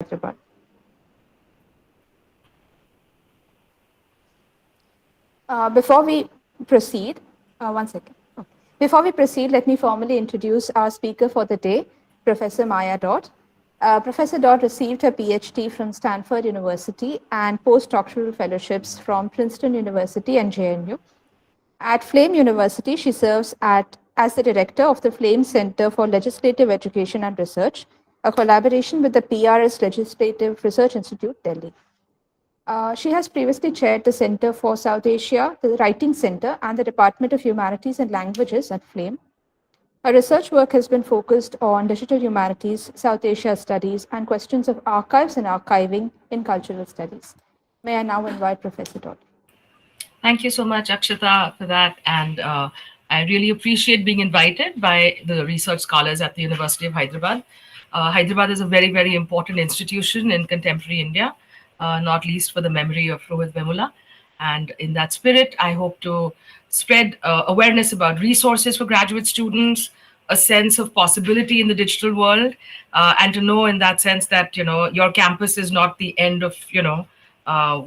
Hyderabad. Before we proceed, one second. Okay. Before we proceed, let me formally introduce our speaker for the day, Professor Maya Dodd. Professor Dodd received her PhD from Stanford University and postdoctoral fellowships from Princeton University and JNU. At Flame University, she serves as the director of the Flame Center for Legislative Education and Research, a collaboration with the PRS Legislative Research Institute, Delhi. She has previously chaired the Center for South Asia, the Writing Center, and the Department of Humanities and Languages at Flame. Her research work has been focused on digital humanities, South Asia studies, and questions of archives and archiving in cultural studies. May I now invite Professor Dodd. Thank you so much, Akshata, for that. And I really appreciate being invited by the research scholars at the University of Hyderabad. Hyderabad is a very, very important institution in contemporary India, not least for the memory of Rohit Vemula. And in that spirit, I hope to spread awareness about resources for graduate students, a sense of possibility in the digital world, and to know in that sense that, your campus is not the end of,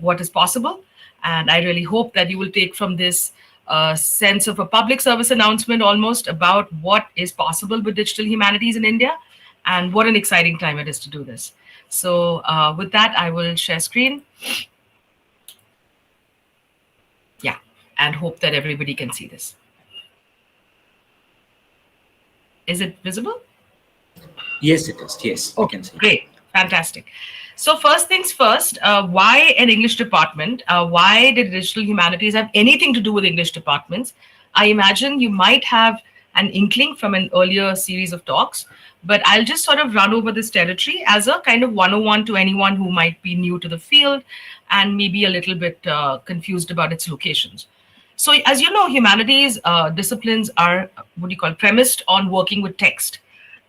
what is possible. And I really hope that you will take from this sense of a public service announcement almost about what is possible with digital humanities in India and what an exciting time it is to do this. So with that, I will share screen. Yeah, and hope that everybody can see this. Is it visible? Yes, it is. Yes, I can see. Great. Fantastic. So first things first, why an English department? Why did digital humanities have anything to do with English departments? I imagine you might have an inkling from an earlier series of talks, but I'll just sort of run over this territory as a kind of 101 to anyone who might be new to the field and maybe a little bit confused about its locations. So as you know, humanities disciplines are premised on working with text.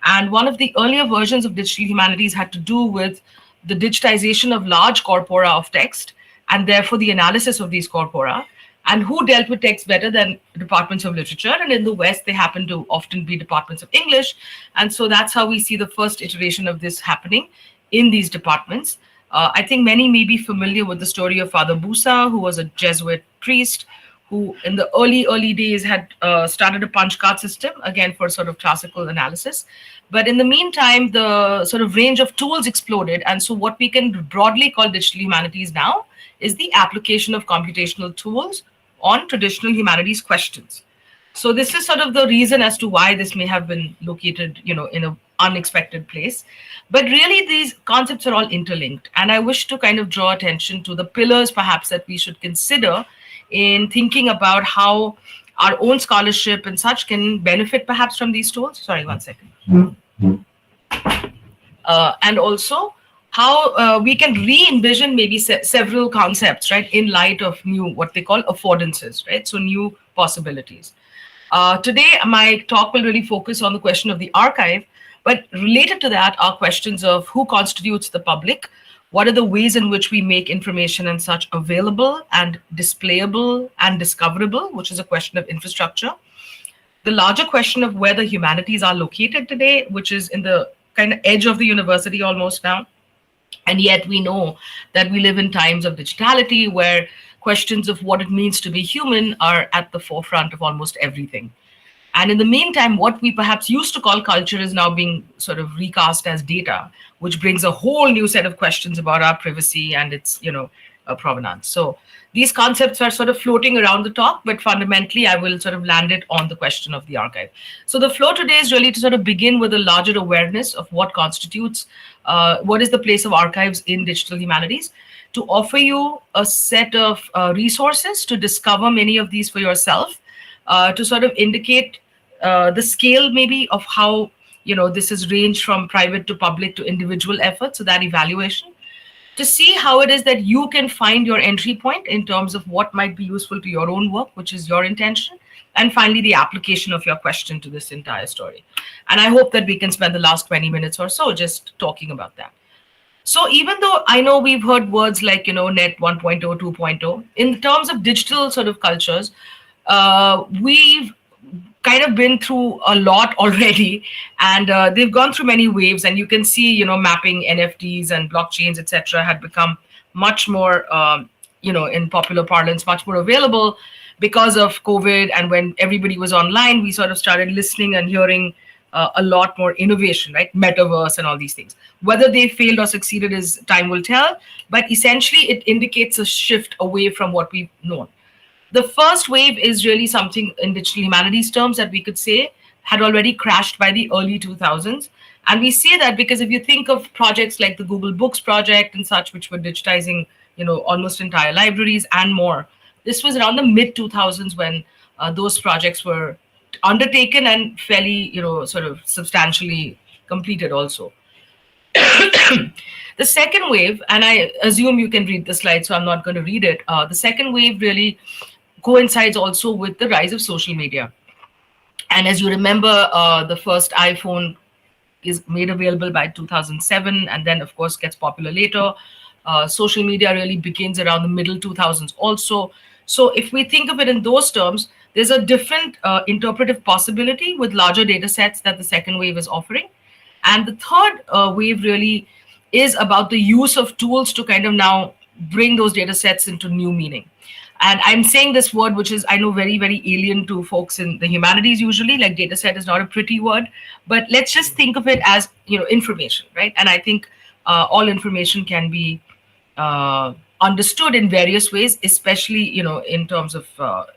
And one of the earlier versions of digital humanities had to do with the digitization of large corpora of text, and therefore the analysis of these corpora, and who dealt with text better than departments of literature. And in the West, they happen to often be departments of English. And so that's how we see the first iteration of this happening in these departments. I think many may be familiar with the story of Father Busa, who was a Jesuit priest, who in the early days had started a punch card system, again, for sort of classical analysis. But in the meantime, the sort of range of tools exploded. And so what we can broadly call digital humanities now is the application of computational tools on traditional humanities questions. So this is sort of the reason as to why this may have been located, in an unexpected place. But really, these concepts are all interlinked. And I wish to kind of draw attention to the pillars, perhaps, that we should consider in thinking about how our own scholarship and such can benefit perhaps from these tools. Sorry, one second. And also how we can re-envision maybe several concepts, right, in light of new, what they call affordances, right? So new possibilities. Today, my talk will really focus on the question of the archive, but related to that are questions of who constitutes the public, what are the ways in which we make information and such available and displayable and discoverable, which is a question of infrastructure. The larger question of where the humanities are located today, which is in the kind of edge of the university almost now. And yet we know that we live in times of digitality where questions of what it means to be human are at the forefront of almost everything. And in the meantime, what we perhaps used to call culture is now being sort of recast as data, which brings a whole new set of questions about our privacy and its, provenance. So these concepts are sort of floating around the talk, but fundamentally, I will sort of land it on the question of the archive. So the flow today is really to sort of begin with a larger awareness of what constitutes, what is the place of archives in digital humanities, to offer you a set of resources to discover many of these for yourself, to sort of indicate the scale maybe of how, this is ranged from private to public to individual effort. So that evaluation, to see how it is that you can find your entry point in terms of what might be useful to your own work, which is your intention. And finally, the application of your question to this entire story. And I hope that we can spend the last 20 minutes or so just talking about that. So even though I know we've heard words like, net 1.0, 2.0, in terms of digital sort of cultures, we've kind of been through a lot already, and they've gone through many waves. And you can see, mapping, NFTs and blockchains, etc., had become much more, in popular parlance, much more available because of COVID. And when everybody was online, we sort of started listening and hearing a lot more innovation, right? Metaverse and all these things. Whether they failed or succeeded is time will tell, but essentially it indicates a shift away from what we've known. The first wave is really something in digital humanities terms that we could say had already crashed by the early 2000s. And we say that because if you think of projects like the Google Books project and such, which were digitizing, almost entire libraries and more, this was around the mid 2000s when those projects were undertaken and fairly, sort of substantially completed also. The second wave, and I assume you can read the slide, so I'm not going to read it. The second wave really coincides also with the rise of social media. And as you remember, the first iPhone is made available by 2007, and then of course gets popular later. Social media really begins around the middle 2000s also. So if we think of it in those terms, there's a different interpretive possibility with larger data sets that the second wave is offering. And the third wave really is about the use of tools to kind of now bring those data sets into new meaning. And I'm saying this word, which is, I know, very, very alien to folks in the humanities usually, like data set is not a pretty word, but let's just think of it as, information, right? And I think all information can be understood in various ways, especially, in terms of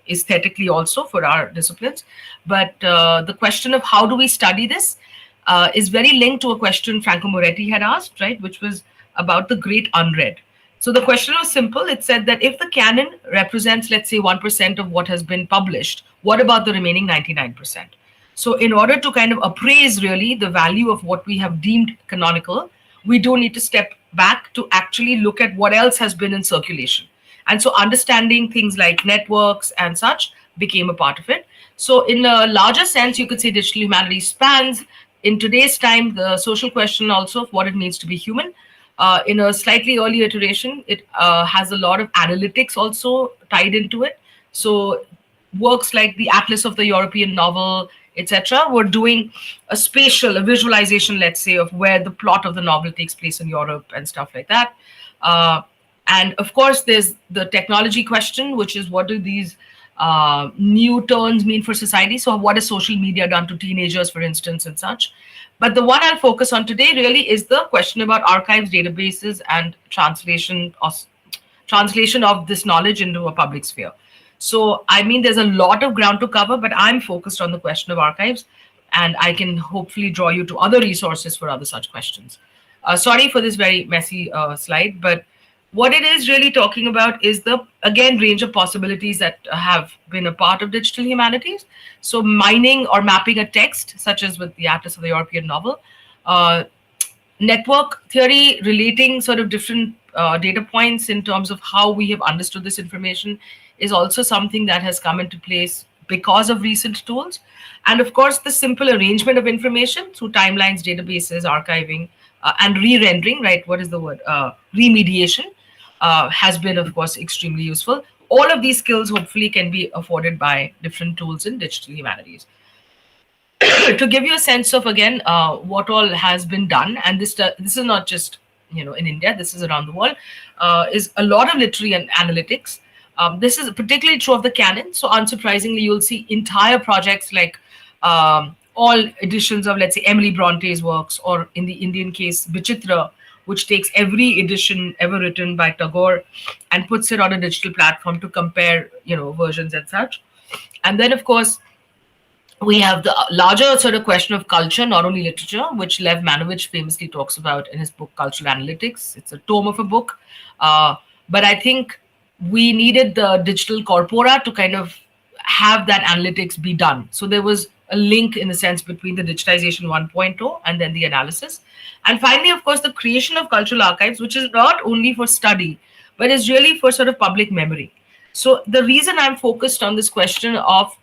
aesthetically also for our disciplines. But the question of how do we study this is very linked to a question Franco Moretti had asked, right, which was about the great unread. So the question was simple. It said that if the canon represents, let's say, 1% of what has been published, what about the remaining 99%? So in order to kind of appraise really the value of what we have deemed canonical, we do need to step back to actually look at what else has been in circulation. And so understanding things like networks and such became a part of it. So in a larger sense, you could say digital humanities spans, in today's time, the social question also of what it means to be human. In a slightly earlier iteration, it has a lot of analytics also tied into it. So works like the Atlas of the European Novel, etc., were doing a visualization, let's say, of where the plot of the novel takes place in Europe and stuff like that. And of course, there's the technology question, which is what do these new turns mean for society? So what has social media done to teenagers, for instance, and such? But the one I'll focus on today really is the question about archives, databases, and translation of this knowledge into a public sphere. So, I mean, there's a lot of ground to cover, but I'm focused on the question of archives, and I can hopefully draw you to other resources for other such questions. Sorry for this very messy slide, but what it is really talking about is the, again, range of possibilities that have been a part of digital humanities. So mining or mapping a text, such as with the Atlas of the European Novel, network theory relating sort of different data points in terms of how we have understood this information is also something that has come into place because of recent tools. And of course, the simple arrangement of information through timelines, databases, archiving, and re-rendering, right? What is the word? Remediation. Has been, of course, extremely useful. All of these skills hopefully can be afforded by different tools in digital humanities. To give you a sense of, again, what all has been done, and this is not just in India, this is around the world, is a lot of literary and analytics. This is particularly true of the canon. So unsurprisingly, you'll see entire projects like all editions of, let's say, Emily Bronte's works, or in the Indian case, Bichitra, which takes every edition ever written by Tagore and puts it on a digital platform to compare, versions and such. And then, of course, we have the larger sort of question of culture, not only literature, which Lev Manovich famously talks about in his book, Cultural Analytics. It's a tome of a book. But I think we needed the digital corpora to kind of have that analytics be done. So there was a link in a sense between the digitization 1.0 and then the analysis. And finally, of course, the creation of cultural archives, which is not only for study, but is really for sort of public memory. So the reason I'm focused on this question of,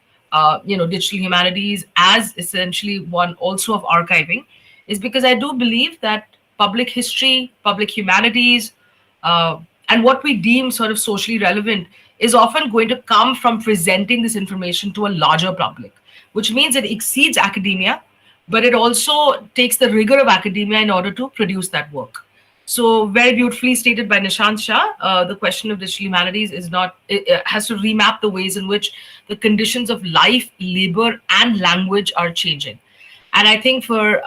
digital humanities as essentially one also of archiving is because I do believe that public history, public humanities, and what we deem sort of socially relevant is often going to come from presenting this information to a larger public. which means it exceeds academia, but it also takes the rigor of academia in order to produce that work. So very beautifully stated by Nishant Shah, the question of digital humanities is not, it has to remap the ways in which the conditions of life, labor, and language are changing. And I think for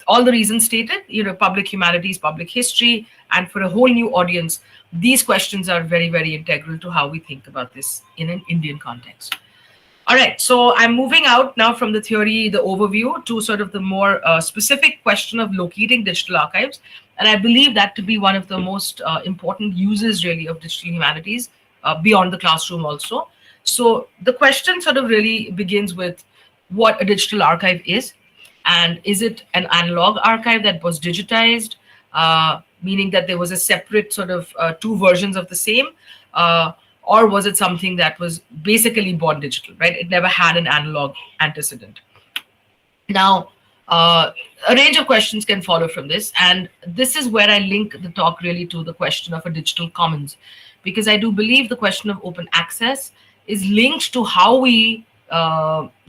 all the reasons stated, public humanities, public history, and for a whole new audience, these questions are very, very integral to how we think about this in an Indian context. All right, so I'm moving out now from the theory, the overview, to sort of the more specific question of locating digital archives. And I believe that to be one of the most important uses, really, of digital humanities beyond the classroom also. So the question sort of really begins with what a digital archive is. And is it an analog archive that was digitized, meaning that there was a separate sort of two versions of the same? Or was it something that was basically born digital, right? It never had an analog antecedent. Now, a range of questions can follow from this. And this is where I link the talk really to the question of a digital commons, because I do believe the question of open access is linked to how we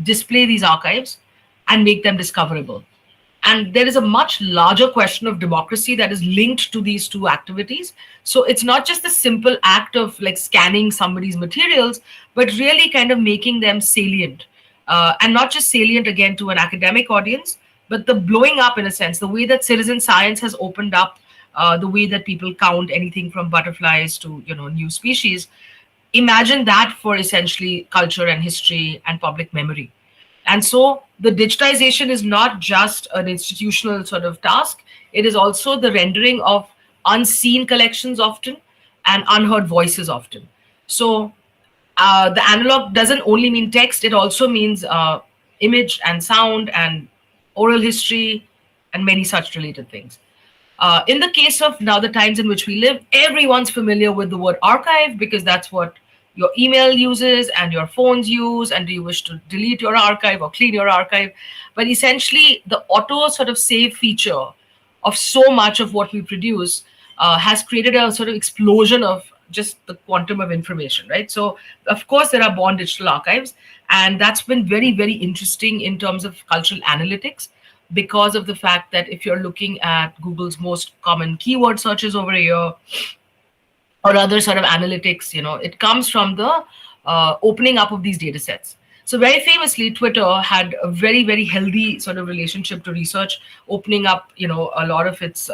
display these archives and make them discoverable. And there is a much larger question of democracy that is linked to these two activities. So it's not just the simple act of like scanning somebody's materials, but really kind of making them salient. And not just salient again to an academic audience, but the blowing up, in a sense, the way that citizen science has opened up, the way that people count anything from butterflies to new species. Imagine that for essentially culture and history and public memory. And so the digitization is not just an institutional sort of task, it is also the rendering of unseen collections often and unheard voices often. So the analog doesn't only mean text, it also means image and sound and oral history and many such related things. In the case of now the times in which we live, everyone's familiar with the word archive because that's what your email uses and your phones use. And do you wish to delete your archive or clean your archive? But essentially, the auto sort of save feature of so much of what we produce has created a sort of explosion of just the quantum of information, right? So, of course, there are born digital archives, and that's been very, very interesting in terms of cultural analytics, because of the fact that if you're looking at Google's most common keyword searches over a year or other sort of analytics, it comes from the opening up of these data sets. So very famously, Twitter had a very, very healthy sort of relationship to research, opening up, a lot of its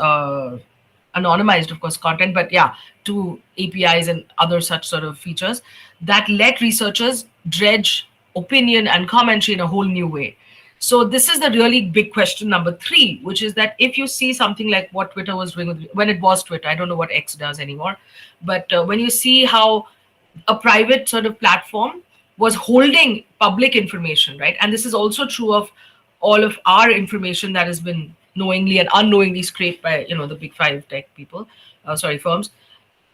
anonymized, of course, content, but yeah, to APIs and other such sort of features that let researchers dredge opinion and commentary in a whole new way. So this is the really big question number 3, which is that if you see something like what Twitter was doing when it was Twitter, I don't know what X does anymore, but when you see how a private sort of platform was holding public information, right? And this is also true of all of our information that has been knowingly and unknowingly scraped by, the big 5 tech people, firms.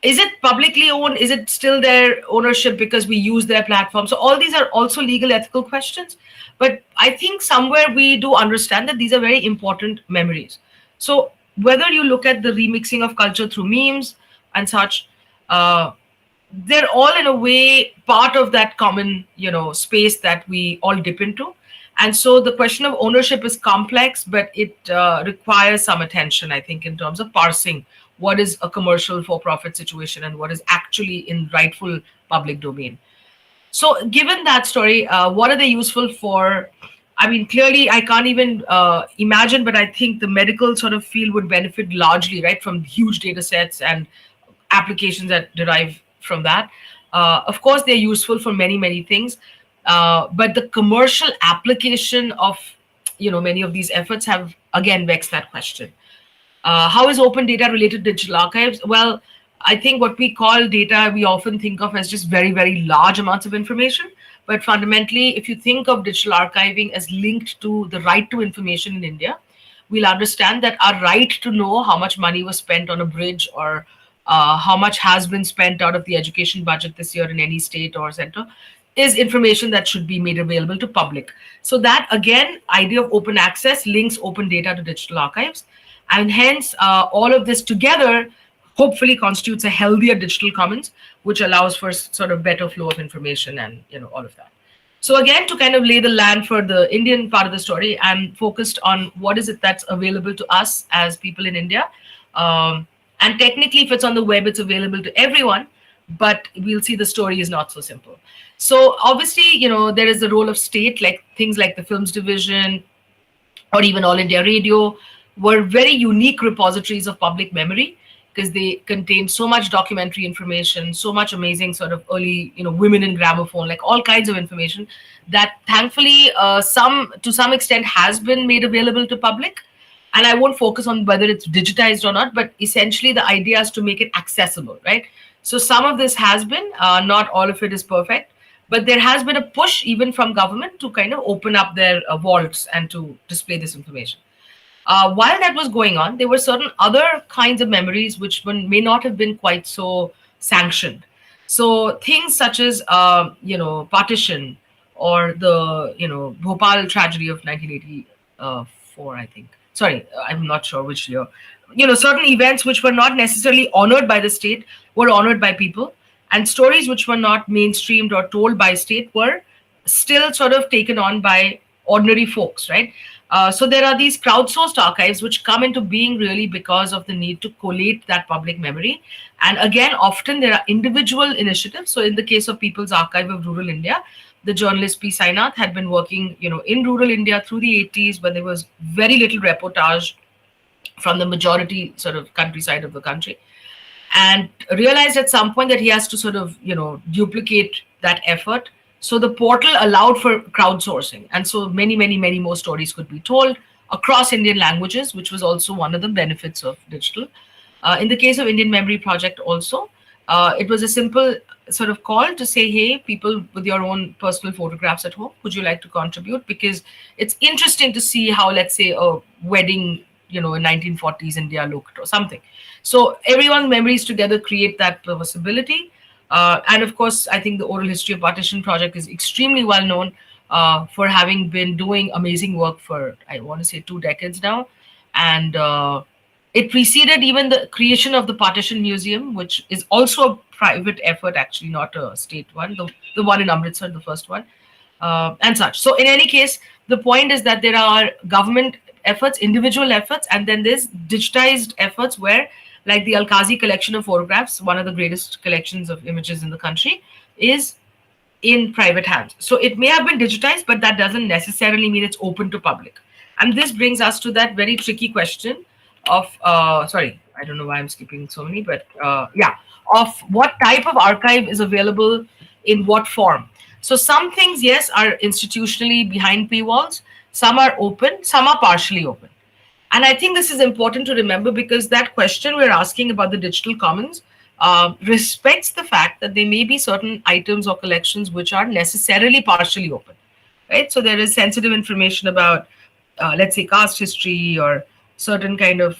Is it publicly owned? Is it still their ownership because we use their platform? So all these are also legal, ethical questions. But I think somewhere we do understand that these are very important memories. So whether you look at the remixing of culture through memes and such, they're all in a way part of that common, space that we all dip into. And so the question of ownership is complex, but it requires some attention, I think, in terms of parsing what is a commercial for-profit situation and what is actually in rightful public domain. So given that story, what are they useful for? I mean, clearly, I can't even imagine, but I think the medical sort of field would benefit largely, right, from huge data sets and applications that derive from that. Of course, they're useful for many, many things. But the commercial application of, many of these efforts have, again, vexed that question. How is open data related to digital archives? Well, I think what we call data, we often think of as just very, very large amounts of information. But fundamentally, if you think of digital archiving as linked to the right to information in India, we'll understand that our right to know how much money was spent on a bridge or how much has been spent out of the education budget this year in any state or center is information that should be made available to public. So that, again, idea of open access links open data to digital archives. And hence, all of this together hopefully constitutes a healthier digital commons, which allows for sort of better flow of information and all of that. So again, to kind of lay the land for the Indian part of the story, I'm focused on what is it that's available to us as people in India. And technically, if it's on the web, it's available to everyone, but we'll see the story is not so simple. So obviously, there is the role of state, like things like the films division, or even All India Radio, were very unique repositories of public memory because they contained so much documentary information, so much amazing sort of early, women in gramophone, like all kinds of information that thankfully to some extent has been made available to public. And I won't focus on whether it's digitized or not, but essentially the idea is to make it accessible, right? So some of this has been, not all of it is perfect, but there has been a push even from government to kind of open up their vaults and to display this information. While that was going on, there were certain other kinds of memories which may not have been quite so sanctioned. So things such as, partition, or the, Bhopal tragedy of 1984, I think. Sorry, I'm not sure which year. Certain events which were not necessarily honored by the state were honored by people, and stories which were not mainstreamed or told by state were still sort of taken on by ordinary folks, right? So there are these crowdsourced archives which come into being really because of the need to collate that public memory. And again, often there are individual initiatives. So in the case of People's Archive of Rural India, the journalist P. Sainath had been working, in rural India through the 80s, when there was very little reportage from the majority sort of countryside of the country, and realized at some point that he has to sort of, duplicate that effort. So the portal allowed for crowdsourcing. And so many, many, many more stories could be told across Indian languages, which was also one of the benefits of digital. In the case of Indian Memory Project also, it was a simple sort of call to say, hey, people with your own personal photographs at home, would you like to contribute? Because it's interesting to see how, let's say, a wedding, in 1940s India looked or something. So everyone's memories together create that possibility. And of course, I think the Oral History of Partition project is extremely well known for having been doing amazing work for, I want to say, 2 decades now. And it preceded even the creation of the Partition Museum, which is also a private effort, actually, not a state one, the one in Amritsar, the first one, and such. So in any case, the point is that there are government efforts, individual efforts, and then there's digitized efforts where, like the Al-Qazi collection of photographs, one of the greatest collections of images in the country, is in private hands. So it may have been digitized, but that doesn't necessarily mean it's open to public. And this brings us to that very tricky question of, sorry, I don't know why I'm skipping so many, but of what type of archive is available in what form. So some things, yes, are institutionally behind paywalls. Some are open, some are partially open. And I think this is important to remember, because that question we're asking about the digital commons respects the fact that there may be certain items or collections which are necessarily partially open, right? So there is sensitive information about, let's say, caste history, or certain kind of,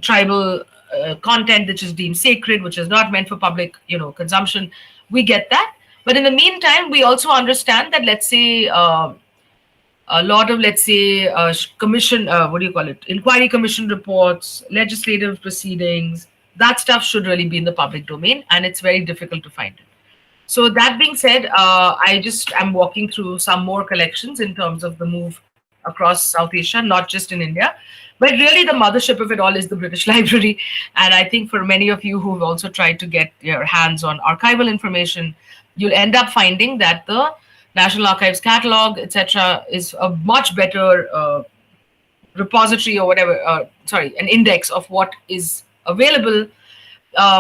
tribal content which is deemed sacred, which is not meant for public, consumption. We get that. But in the meantime, we also understand that, let's say, a lot of, let's say, commission, inquiry commission reports, legislative proceedings, that stuff should really be in the public domain, and it's very difficult to find it. So that being said, I just am walking through some more collections in terms of the move across South Asia, not just in India. But really the mothership of it all is the British Library. And I think for many of you who've also tried to get your hands on archival information, you'll end up finding that the National Archives catalog, etc., is a much better repository, or whatever, an index of what is available,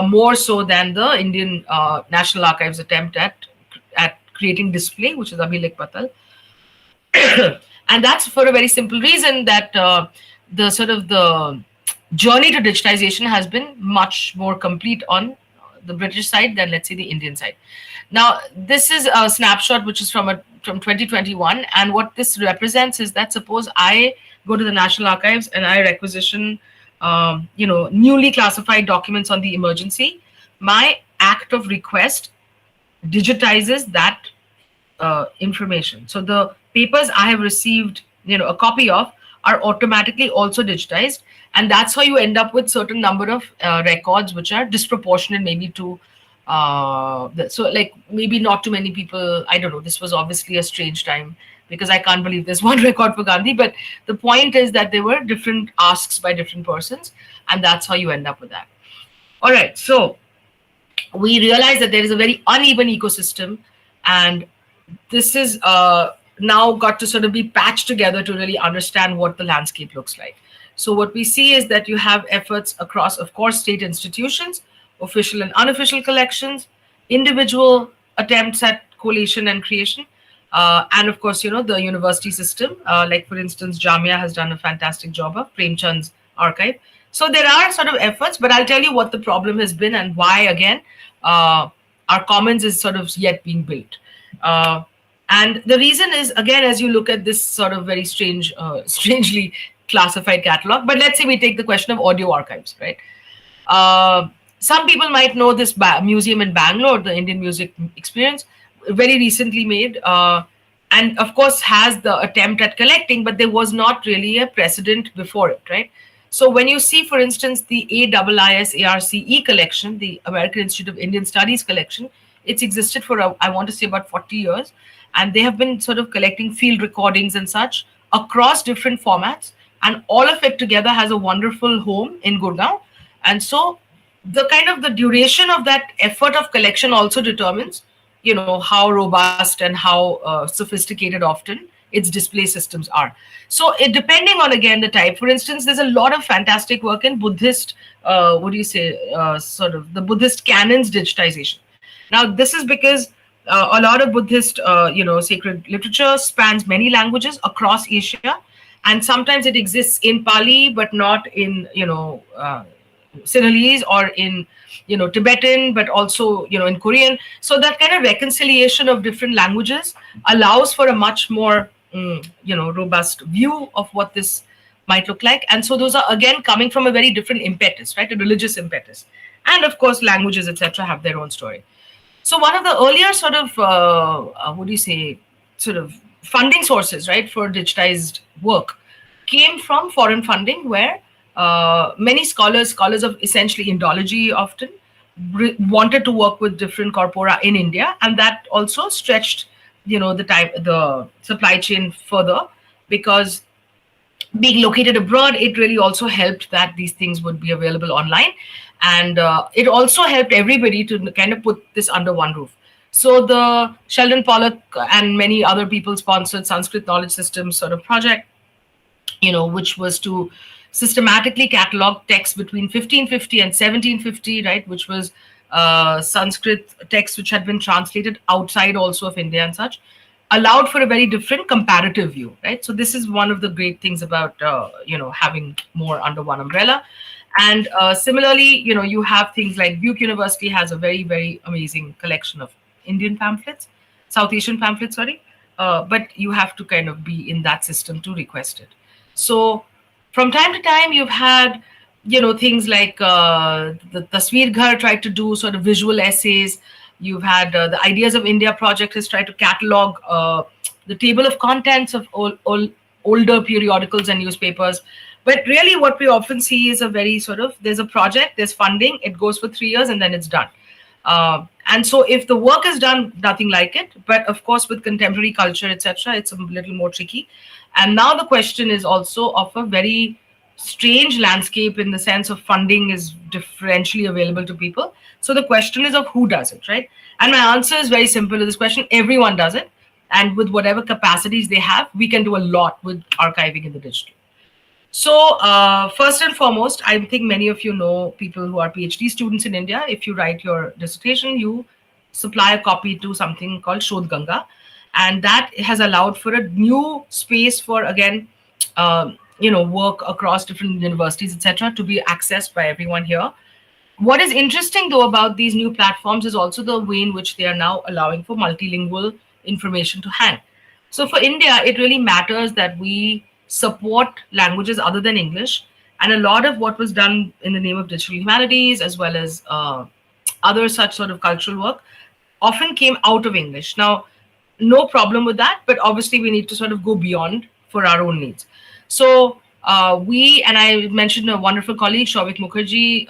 more so than the Indian National Archives attempt at creating display, which is Abhilekh Patal. And that's for a very simple reason, that the journey to digitization has been much more complete on the British side than, let's say, the Indian side. Now, this is a snapshot which is from 2021, and what this represents is that, suppose I go to the National Archives and I requisition, newly classified documents on the emergency, my act of request digitizes that information. So the papers I have received, a copy of, are automatically also digitized, and that's how you end up with certain number of records which are disproportionate maybe to So like maybe not too many people, I don't know, this was obviously a strange time because I can't believe there's one record for Gandhi, but the point is that there were different asks by different persons, and that's how you end up with that. All right, so we realize that there is a very uneven ecosystem, and this is now got to sort of be patched together to really understand what the landscape looks like. So what we see is that you have efforts across, of course, state institutions, official and unofficial collections, individual attempts at collation and creation, and of course, the university system. Like for instance, Jamia has done a fantastic job of Premchand's archive. So there are sort of efforts, but I'll tell you what the problem has been and why again our commons is sort of yet being built. And the reason is, again, as you look at this sort of very strangely classified catalog, but let's say we take the question of audio archives, right? Some people might know this museum in Bangalore, the Indian Music Experience, very recently made, and of course has the attempt at collecting, but there was not really a precedent before it, right? So when you see, for instance, the AIISARCE collection, the American Institute of Indian Studies collection, it's existed for, I want to say, about 40 years. And they have been sort of collecting field recordings and such across different formats. And all of it together has a wonderful home in Gurgaon. And so the duration of that effort of collection also determines, how robust and how sophisticated often its display systems are. So it depending on, again, the type. For instance, there's a lot of fantastic work in Buddhist, sort of the Buddhist canons digitization. Now, this is because a lot of Buddhist, sacred literature spans many languages across Asia, and sometimes it exists in Pali, but not in, Sinhalese or in, Tibetan, but also, in Korean. So that kind of reconciliation of different languages allows for a much more, robust view of what this might look like. And so those are, again, coming from a very different impetus, right? A religious impetus. And of course, languages, etc., have their own story. So one of the earlier sort of, sort of funding sources, right, for digitized work came from foreign funding, where many scholars of essentially Indology often wanted to work with different corpora in India, and that also stretched, the supply chain further, because being located abroad, it really also helped that these things would be available online. And it also helped everybody to kind of put this under one roof. So the Sheldon Pollock and many other people sponsored Sanskrit Knowledge Systems sort of project, which was to systematically catalog texts between 1550 and 1750, right, which was Sanskrit texts which had been translated outside also of India and such, allowed for a very different comparative view, right? So this is one of the great things about, having more under one umbrella. And similarly, you have things like Duke University has a very, very amazing collection of Indian pamphlets, South Asian pamphlets, sorry. But you have to kind of be in that system to request it. So from time to time, you've had, things like the Tasveer Ghar tried to do sort of visual essays. You've had the Ideas of India project has tried to catalog the table of contents of older periodicals and newspapers. But really what we often see is a very sort of, there's a project, there's funding, it goes for 3 years and then it's done. And so if the work is done, nothing like it. But of course, with contemporary culture, etc., it's a little more tricky. And now the question is also of a very strange landscape in the sense of funding is differentially available to people. So the question is of who does it, right? And my answer is very simple to this question. Everyone does it. And with whatever capacities they have, we can do a lot with archiving in the digital. So first and foremost, I think many of you know people who are PhD students in India. If you write your dissertation, you supply a copy to something called Shodh Ganga. And that has allowed for a new space for, again, work across different universities, etc., to be accessed by everyone here. What is interesting, though, about these new platforms is also the way in which they are now allowing for multilingual information to hang. So for India, it really matters that we support languages other than English. And a lot of what was done in the name of digital humanities, as well as other such sort of cultural work, often came out of English. Now, no problem with that, but obviously we need to sort of go beyond for our own needs. So and I mentioned a wonderful colleague, Shouvik Mukherjee,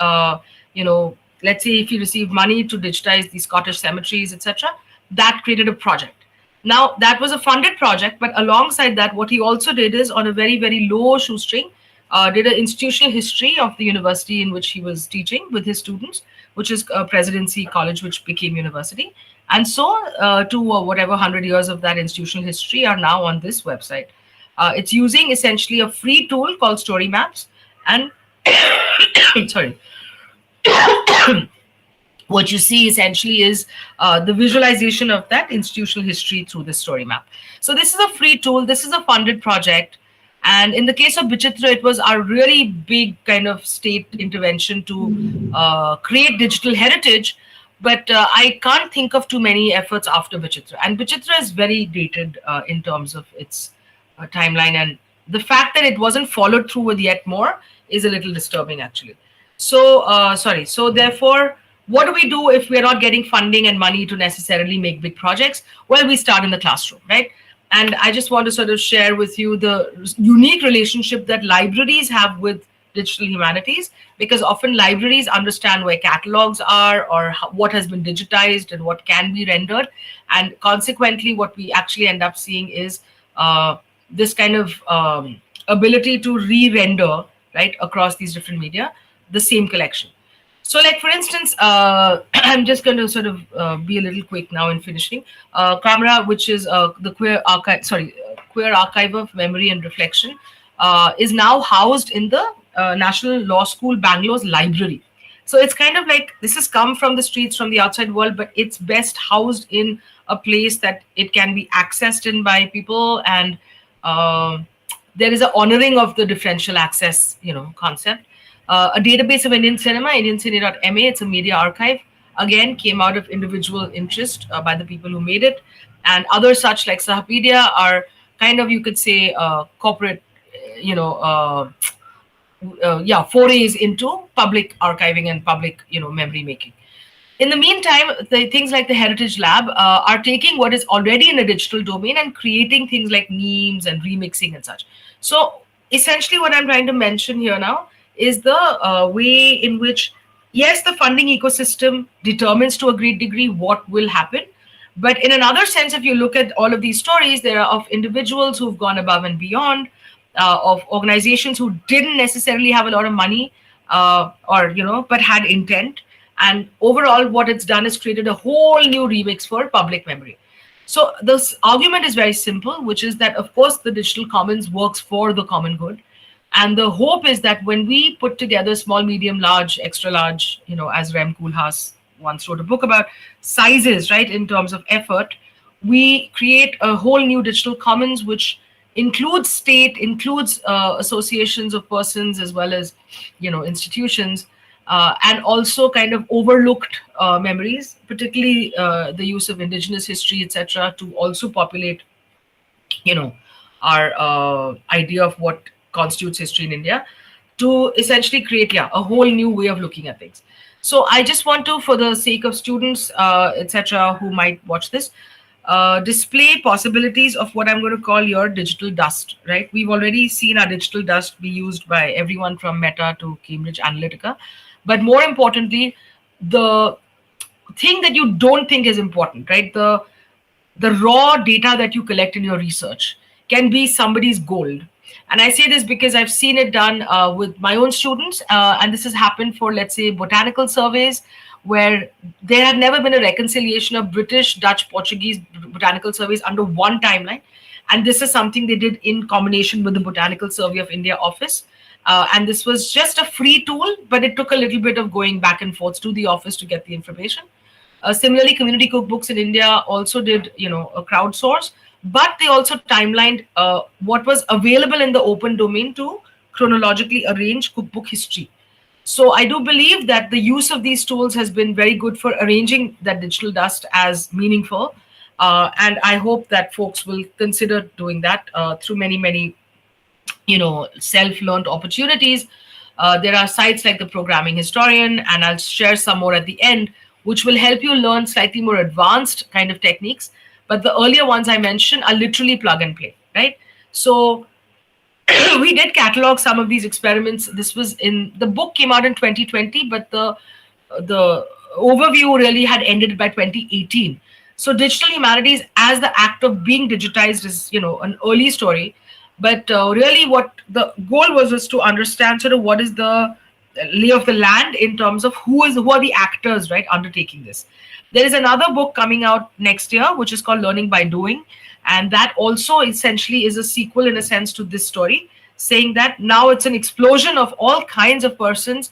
let's say if he received money to digitize the Scottish cemeteries, etc., that created a project. Now, that was a funded project, but alongside that, what he also did is on a very, very low shoestring, did an institutional history of the university in which he was teaching with his students, which is Presidency College, which became university. And so, whatever 100 years of that institutional history are now on this website. It's using essentially a free tool called Story Maps. And sorry, what you see essentially is the visualization of that institutional history through the story map. So this is a free tool. This is a funded project. And in the case of Bichitra, it was our really big kind of state intervention to create digital heritage. But I can't think of too many efforts after Bichitra. And Bichitra is very dated in terms of its timeline. And the fact that it wasn't followed through with yet more is a little disturbing, actually. So, sorry. So, therefore, what do we do if we're not getting funding and money to necessarily make big projects? Well, we start in the classroom, right? And I just want to sort of share with you the unique relationship that libraries have with digital humanities, because often libraries understand where catalogs are or what has been digitized and what can be rendered. And consequently, what we actually end up seeing is this kind of ability to re-render, right, across these different media, the same collection. So, like for instance, I'm just going to sort of be a little quick now in finishing. Camera, which is the Queer Archive of Memory and Reflection, is now housed in the National Law School Bangalore's library. So it's kind of like this has come from the streets, from the outside world, but it's best housed in a place that it can be accessed in by people, and there is an honoring of the differential access, concept. A database of Indian cinema, indiancine.ma, it's a media archive, again, came out of individual interest by the people who made it. And other such like Sahapedia are kind of, you could say, corporate, forays into public archiving and public, memory making. In the meantime, the things like the Heritage Lab are taking what is already in a digital domain and creating things like memes and remixing and such. So essentially what I'm trying to mention here now is the way in which, yes, the funding ecosystem determines to a great degree what will happen. But in another sense, if you look at all of these stories, there are of individuals who've gone above and beyond, of organizations who didn't necessarily have a lot of money but had intent. And overall, what it's done is created a whole new remix for public memory. So this argument is very simple, which is that, of course, the digital commons works for the common good. And the hope is that when we put together small, medium, large, extra large, as Rem Koolhaas once wrote a book about sizes, right, in terms of effort, we create a whole new digital commons, which includes state, includes associations of persons as well as, institutions, and also kind of overlooked memories, particularly the use of indigenous history, etc., to also populate, our idea of what constitutes history in India, to essentially create, a whole new way of looking at things. So I just want to, for the sake of students, etc., who might watch this, display possibilities of what I'm going to call your digital dust, right? We've already seen our digital dust be used by everyone from Meta to Cambridge Analytica. But more importantly, the thing that you don't think is important, right? The raw data that you collect in your research can be somebody's gold. And I say this because I've seen it done with my own students. And this has happened for, let's say, botanical surveys, where there had never been a reconciliation of British, Dutch, Portuguese botanical surveys under one timeline. And this is something they did in combination with the Botanical Survey of India office. And this was just a free tool, but it took a little bit of going back and forth to the office to get the information. Similarly, community cookbooks in India also did, a crowdsource, but they also timelined what was available in the open domain to chronologically arrange cookbook history. So I do believe that the use of these tools has been very good for arranging that digital dust as meaningful. And I hope that folks will consider doing that through many, many, self-learned opportunities. There are sites like the Programming Historian, and I'll share some more at the end, which will help you learn slightly more advanced kind of techniques. But the earlier ones I mentioned are literally plug and play, right? So we did catalog some of these experiments. This was in the book came out in 2020, but the the overview really had ended by 2018. So digital humanities as the act of being digitized is, an early story. But really what the goal was to understand sort of what is the lay of the land in terms of who are the actors, right, undertaking this. There is another book coming out next year, which is called Learning by Doing. And that also essentially is a sequel in a sense to this story, saying that now it's an explosion of all kinds of persons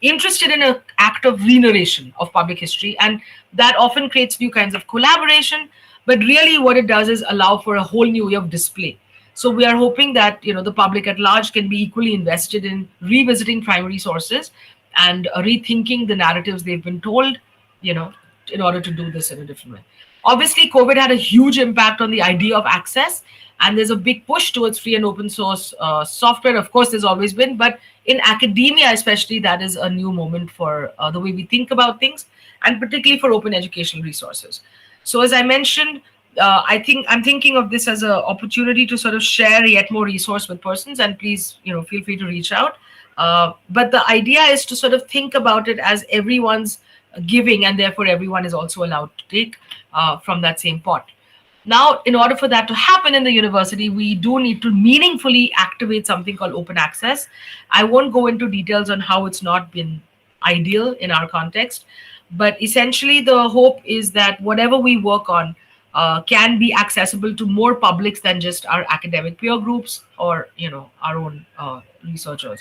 interested in an act of re-narration of public history. And that often creates new kinds of collaboration. But really what it does is allow for a whole new way of display. So we are hoping that the public at large can be equally invested in revisiting primary sources and rethinking the narratives they've been told, you know, in order to do this in a different way. Obviously, COVID had a huge impact on the idea of access, and there's a big push towards free and open source software. Of course, there's always been, but in academia, especially, that is a new moment for the way we think about things, and particularly for open educational resources. So, as I mentioned, I'm thinking of this as an opportunity to sort of share yet more resource with persons, and please, feel free to reach out. But the idea is to sort of think about it as everyone's giving, and therefore everyone is also allowed to take from that same pot. Now, in order for that to happen in the university, we do need to meaningfully activate something called open access. I won't go into details on how it's not been ideal in our context, but essentially the hope is that whatever we work on can be accessible to more publics than just our academic peer groups or our own researchers.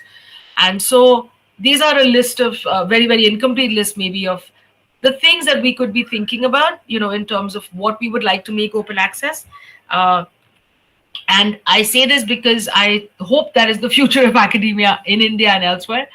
And so these are a list of very, very incomplete list maybe of the things that we could be thinking about, in terms of what we would like to make open access. And I say this because I hope that is the future of academia in India and elsewhere.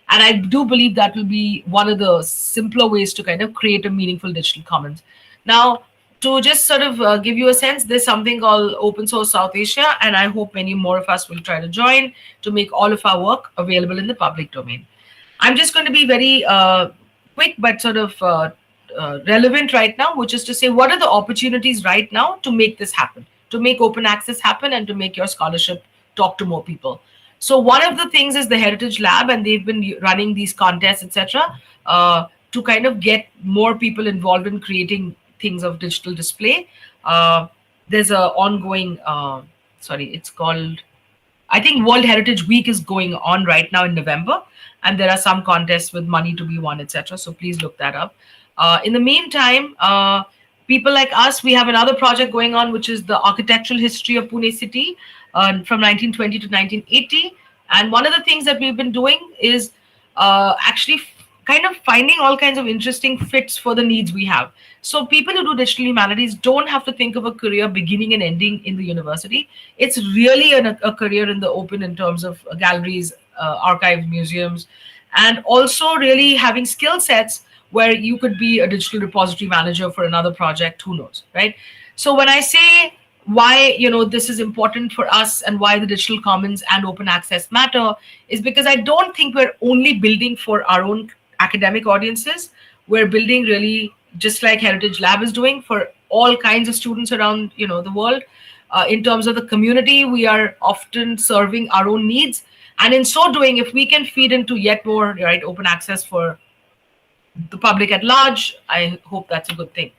And I do believe that will be one of the simpler ways to kind of create a meaningful digital commons. Now, to just sort of give you a sense, there's something called Open Source South Asia, and I hope many more of us will try to join to make all of our work available in the public domain. I'm just going to be very quick but sort of relevant right now, which is to say, what are the opportunities right now to make this happen, to make open access happen, and to make your scholarship talk to more people? So one of the things is the Heritage Lab, and they've been running these contests, etc., to kind of get more people involved in creating things of digital display. There's a ongoing, it's called, I think World Heritage Week is going on right now in November, and there are some contests with money to be won, etc. So please look that up. In the meantime, people like us, we have another project going on, which is the architectural history of Pune city from 1920 to 1980. And one of the things that we've been doing is actually kind of finding all kinds of interesting fits for the needs we have. So people who do digital humanities don't have to think of a career beginning and ending in the university. It's really a career in the open in terms of galleries, archives, museums, and also really having skill sets where you could be a digital repository manager for another project, who knows, right? So when I say why this is important for us and why the digital commons and open access matter is because I don't think we're only building for our own academic audiences. We're building really just like Heritage Lab is doing for all kinds of students around the world. In terms of the community, we are often serving our own needs, and in so doing, if we can feed into yet more open access for the public at large, I hope that's a good thing.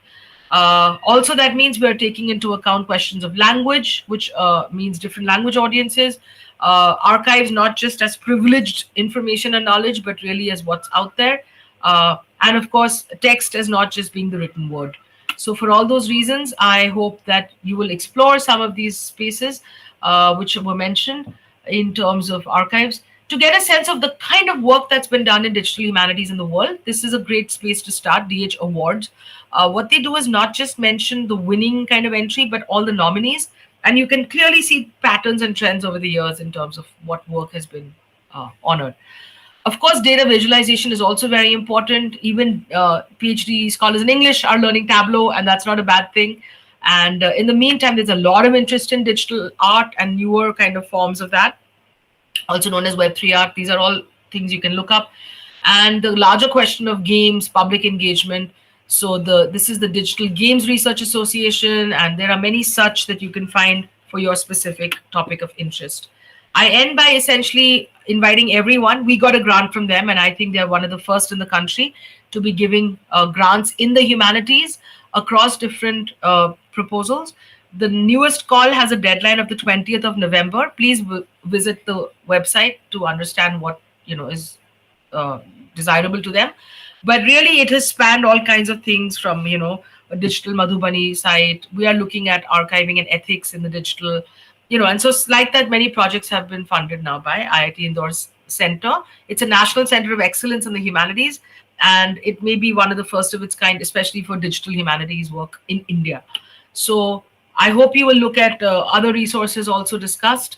Also, that means we're taking into account questions of language, which means different language audiences, archives not just as privileged information and knowledge, but really as what's out there. And of course, text as not just being the written word. So for all those reasons, I hope that you will explore some of these spaces which were mentioned in terms of archives to get a sense of the kind of work that's been done in digital humanities in the world. This is a great space to start, DH Awards. What they do is not just mention the winning kind of entry, but all the nominees. And you can clearly see patterns and trends over the years in terms of what work has been honored. Of course, data visualization is also very important. Even PhD scholars in English are learning Tableau, and that's not a bad thing. And in the meantime, there's a lot of interest in digital art and newer kind of forms of that, also known as Web3 art. These are all things you can look up. And the larger question of games, public engagement. So this is the Digital Games Research Association, and there are many such that you can find for your specific topic of interest. I end by essentially inviting everyone. We got a grant from them, and I think they're one of the first in the country to be giving grants in the humanities across different proposals. The newest call has a deadline of the 20th of November. Please visit the website to understand what is uh, desirable to them. But really, it has spanned all kinds of things from a digital Madhubani site. We are looking at archiving and ethics in the digital, and so like that, many projects have been funded now by IIT Indore's center. It's a national center of excellence in the humanities, and it may be one of the first of its kind, especially for digital humanities work in India. So I hope you will look at other resources also discussed.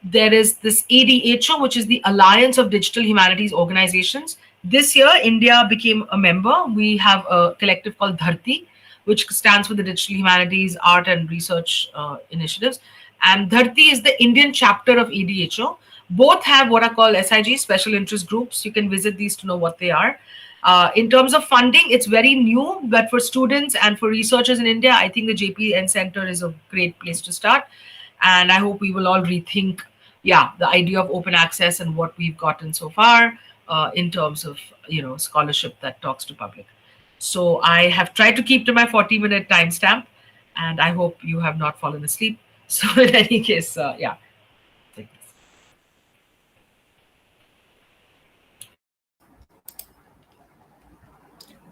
There is this ADHO, which is the Alliance of Digital Humanities Organizations. This year, India became a member. We have a collective called Dharti, which stands for the Digital Humanities Art and Research Initiatives. And Dharti is the Indian chapter of ADHO. Both have what are called SIG, special interest groups. You can visit these to know what they are. In terms of funding, it's very new, but for students and for researchers in India, I think the JPN Center is a great place to start. And I hope we will all rethink, the idea of open access and what we've gotten so far in terms of, scholarship that talks to public. So I have tried to keep to my 40-minute timestamp, and I hope you have not fallen asleep. So in any case, take this.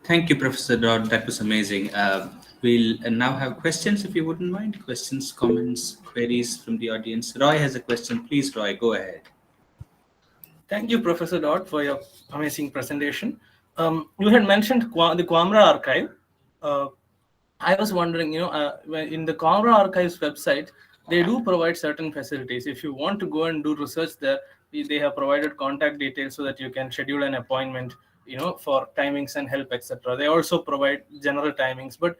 Thank you, Professor Dodd. That was amazing. We'll now have questions, if you wouldn't mind. Questions, comments, queries from the audience. Roy has a question. Please, Roy, go ahead. Thank you, Professor Dodd, for your amazing presentation. You had mentioned the Quamra archive. I was wondering, in the Quamra archives website, they do provide certain facilities. If you want to go and do research there, they have provided contact details so that you can schedule an appointment, for timings and help, etc. They also provide general timings. But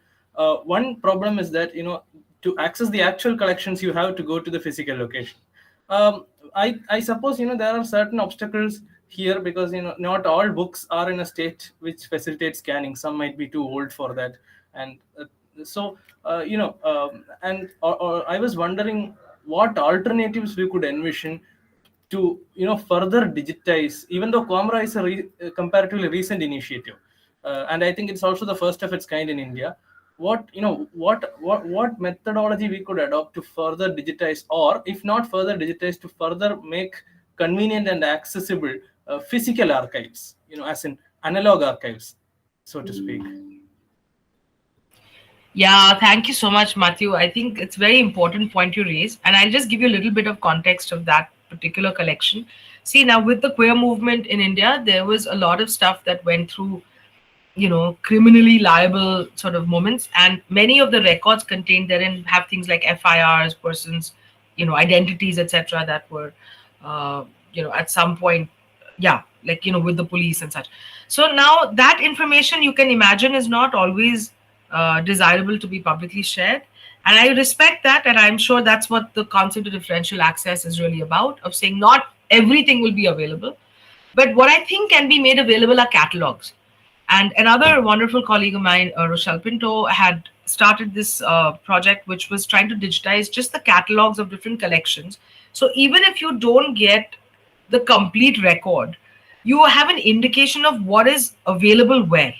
one problem is that, to access the actual collections, you have to go to the physical location. I suppose there are certain obstacles here because not all books are in a state which facilitates scanning. Some might be too old for that, and I was wondering what alternatives we could envision to further digitize. Even though Quamra is a comparatively recent initiative, and I think it's also the first of its kind in India. What methodology we could adopt to further digitize, or if not further digitize, to further make convenient and accessible physical archives, as in analog archives, so to speak. Yeah, thank you so much, Matthew. I think it's a very important point you raise, and I'll just give you a little bit of context of that particular collection. See, now with the queer movement in India, there was a lot of stuff that went through criminally liable sort of moments, and many of the records contained therein have things like FIRs, persons, identities, etc., that were at some point, with the police and such. So now that information, you can imagine, is not always desirable to be publicly shared, and I respect that, and I'm sure that's what the concept of differential access is really about, of saying not everything will be available, but what I think can be made available are catalogs. And another wonderful colleague of mine, Rochelle Pinto, had started this project which was trying to digitize just the catalogs of different collections. So even if you don't get the complete record, you have an indication of what is available where.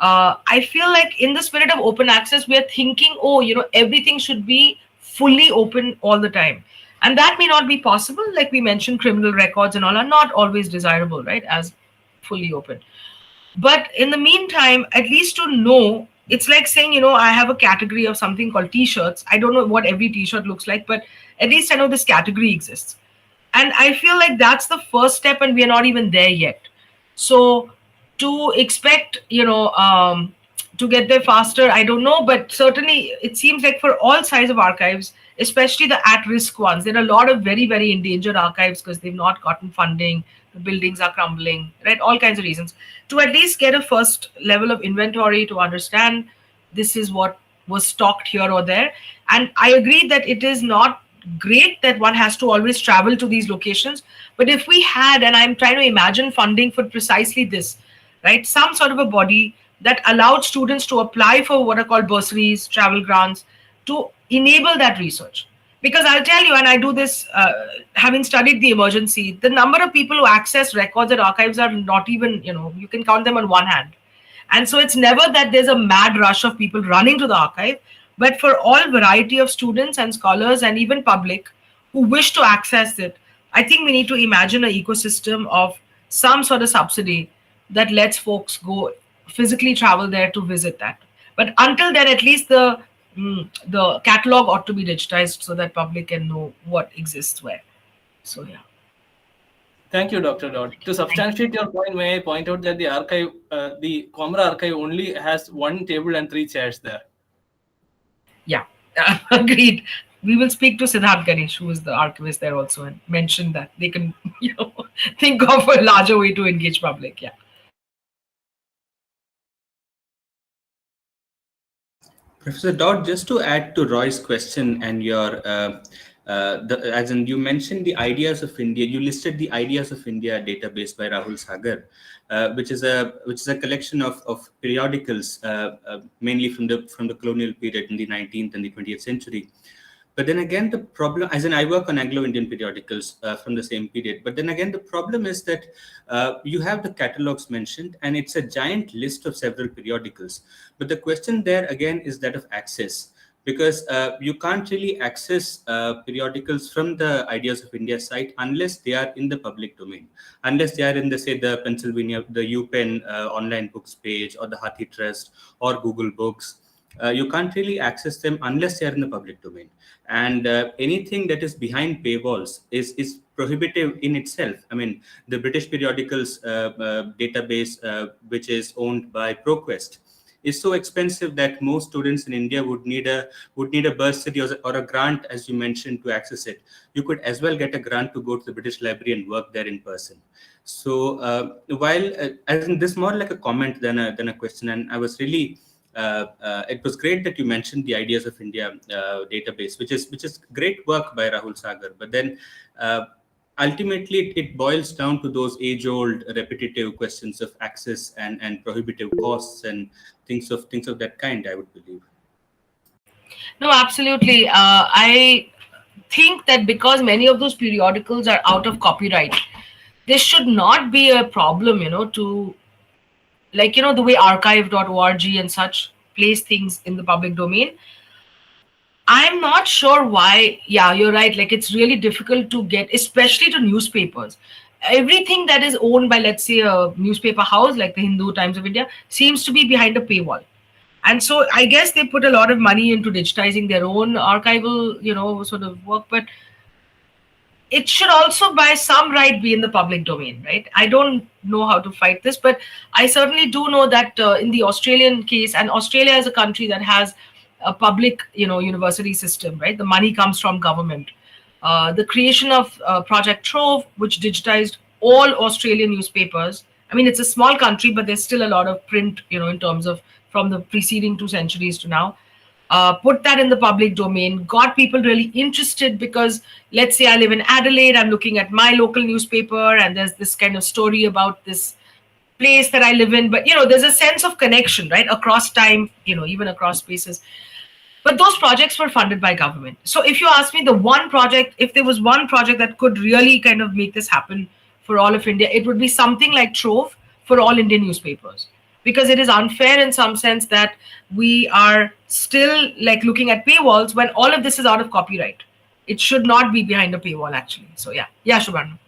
I feel like in the spirit of open access, we are thinking, everything should be fully open all the time. And that may not be possible. Like we mentioned, criminal records and all are not always desirable, right, as fully open. But in the meantime, at least to know, it's like saying, I have a category of something called t-shirts. I don't know what every t-shirt looks like, but at least I know this category exists. And I feel like that's the first step, and we are not even there yet. So to expect, to get there faster, I don't know, but certainly it seems like for all size of archives, especially the at-risk ones, there are a lot of very, very endangered archives because they've not gotten funding, the buildings are crumbling, right? All kinds of reasons. To at least get a first level of inventory to understand this is what was stocked here or there. And I agree that it is not great that one has to always travel to these locations. But if we had, and I'm trying to imagine funding for precisely this, right? Some sort of a body that allowed students to apply for what are called bursaries, travel grants, to enable that research. Because I'll tell you, and I do this having studied the emergency, the number of people who access records at archives are not even, you can count them on one hand. And so it's never that there's a mad rush of people running to the archive, but for all variety of students and scholars and even public who wish to access it, I think we need to imagine an ecosystem of some sort of subsidy that lets folks go physically travel there to visit that. But until then, at least the catalog ought to be digitized so that public can know what exists where. So yeah. Thank you, Dr. Dodd. To substantiate your point, may I point out that the archive, the Comra archive only has one table and 3 chairs there. Yeah, agreed. We will speak to Siddharth Ganesh, who is the archivist there also, and mention that they can, think of a larger way to engage public. Yeah. Professor Dodd, just to add to Roy's question and your, as in you mentioned the ideas of India, you listed the ideas of India database by Rahul Sagar, which is a collection of periodicals, mainly from the colonial period in the 19th and the 20th century. But then again, the problem, as in I work on Anglo-Indian periodicals from the same period. But then again, the problem is that you have the catalogs mentioned, and it's a giant list of several periodicals. But the question there again is that of access, because you can't really access periodicals from the Ideas of India site unless they are in the public domain, unless they are in the, say, the Pennsylvania, the UPenn online books page, or the Hathi Trust, or Google Books. You can't really access them unless they are in the public domain. And anything that is behind paywalls is prohibitive in itself. I mean, the British periodicals database, which is owned by ProQuest, is so expensive that most students in India would need a bursary or a grant, as you mentioned, to access it. You could as well get a grant to go to the British Library and work there in person. So while as in this more like a comment than a question, and I was really it was great that you mentioned the Ideas of India database, which is great work by Rahul Sagar. But then ultimately, it boils down to those age-old repetitive questions of access and prohibitive costs and things of that kind, I would believe. No, absolutely. I think that because many of those periodicals are out of copyright, this should not be a problem, to, like, the way archive.org and such place things in the public domain. I'm not sure why. Yeah, you're right. Like, it's really difficult to get, especially to newspapers. Everything that is owned by, let's say, a newspaper house like the Hindu, Times of India, seems to be behind a paywall. And so I guess they put a lot of money into digitizing their own archival, sort of work, but it should also by some right be in the public domain, right? I don't know how to fight this, but I certainly do know that in the Australian case, and Australia is a country that has a public, university system, right? The money comes from government. The creation of Project Trove, which digitized all Australian newspapers. I mean, it's a small country, but there's still a lot of print, in terms of from the preceding 2 centuries to now. Put that in the public domain, got people really interested because, let's say I live in Adelaide, I'm looking at my local newspaper, and there's this kind of story about this place that I live in. But, there's a sense of connection, right? Across time, even across spaces. But those projects were funded by government. So if you ask me, if there was one project that could really kind of make this happen for all of India, it would be something like Trove for all Indian newspapers. Because it is unfair in some sense that we are still like looking at paywalls when all of this is out of copyright. It should not be behind a paywall, actually. So yeah, Shubhanu.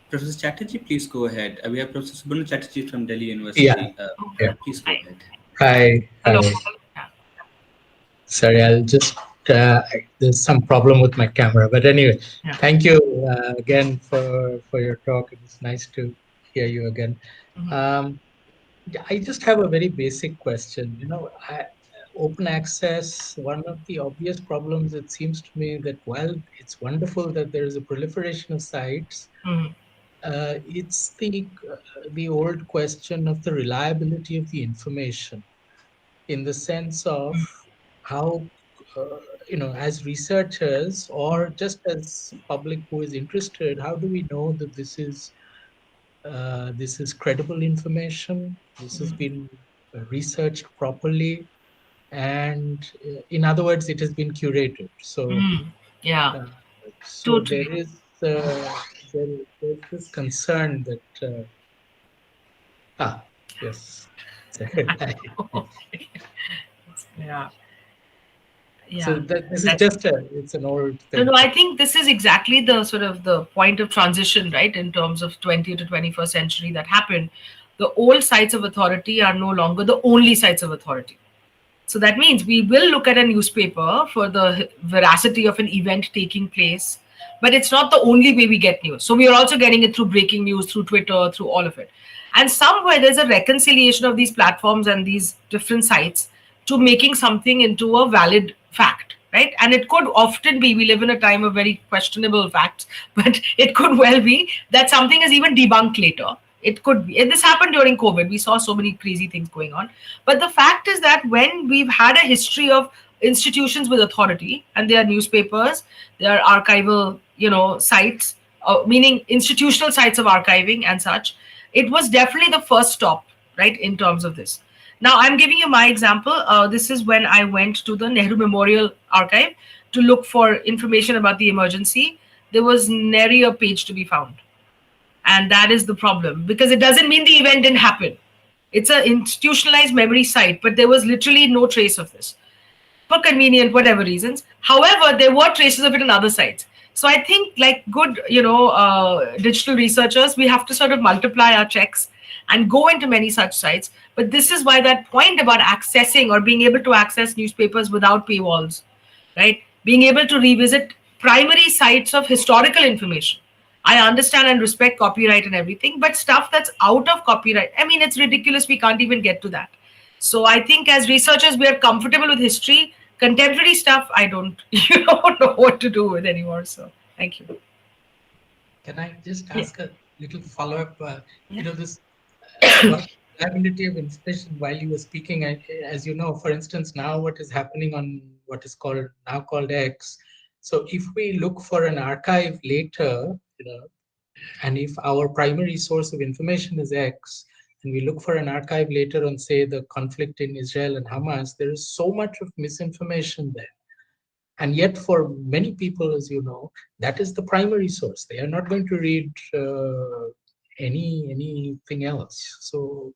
Professor Chatterjee, please go ahead. We have Professor Subhanu Chatterjee from Delhi University. Yeah. Please go ahead. Hi. Hello. Sorry, I'll just, there's some problem with my camera. But anyway, thank you again for your talk. It was nice to hear you again. I just have a very basic question. Open access, one of the obvious problems, it seems to me that while it's wonderful that there is a proliferation of sites, it's the old question of the reliability of the information, in the sense of how, as researchers or just as public who is interested, how do we know that this is credible information, this has been researched properly, and in other words, it has been curated. So, Yeah, so totally. there's this concern that yes. Yeah, So yeah. this is just it's an old No, thing. no, I think this is exactly the sort of the point of transition, right? In terms of 20th to 21st century that happened. The old sites of authority are no longer the only sites of authority. So that means we will look at a newspaper for the veracity of an event taking place, but it's not the only way we get news. So we are also getting it through breaking news, through Twitter, through all of it. And somewhere there's a reconciliation of these platforms and these different sites to making something into a valid fact, right? And it could often be, we live in a time of very questionable facts, but it could well be that something is even debunked later. It could be, and this happened during COVID. We saw so many crazy things going on. But the fact is that when we've had a history of institutions with authority, and they are newspapers, they are archival, sites, meaning institutional sites of archiving and such, it was definitely the first stop, right, in terms of this. Now, I'm giving you my example. This is when I went to the Nehru Memorial Archive to look for information about the emergency. There was nary a page to be found. And that is the problem, because it doesn't mean the event didn't happen. It's an institutionalized memory site, but there was literally no trace of this for convenient, whatever reasons. However, there were traces of it in other sites. So I think, like good, digital researchers, we have to sort of multiply our checks and go into many such sites. But this is why that point about accessing or being able to access newspapers without paywalls, right? Being able to revisit primary sites of historical information. I understand and respect copyright and everything, but stuff that's out of copyright, I mean, it's ridiculous. We can't even get to that. So I think as researchers, we are comfortable with history. Contemporary stuff, I don't, know what to do with anymore. So thank you. Can I just Yeah. ask a little follow-up? Yeah. This reliability of information while you were speaking, as you know, for instance, now what is happening on what is called X. So if we look for an archive later, and if our primary source of information is X, and we look for an archive later on, say, the conflict in Israel and Hamas, there is so much of misinformation there. And yet, for many people, as you know, that is the primary source. They are not going to read anything else. So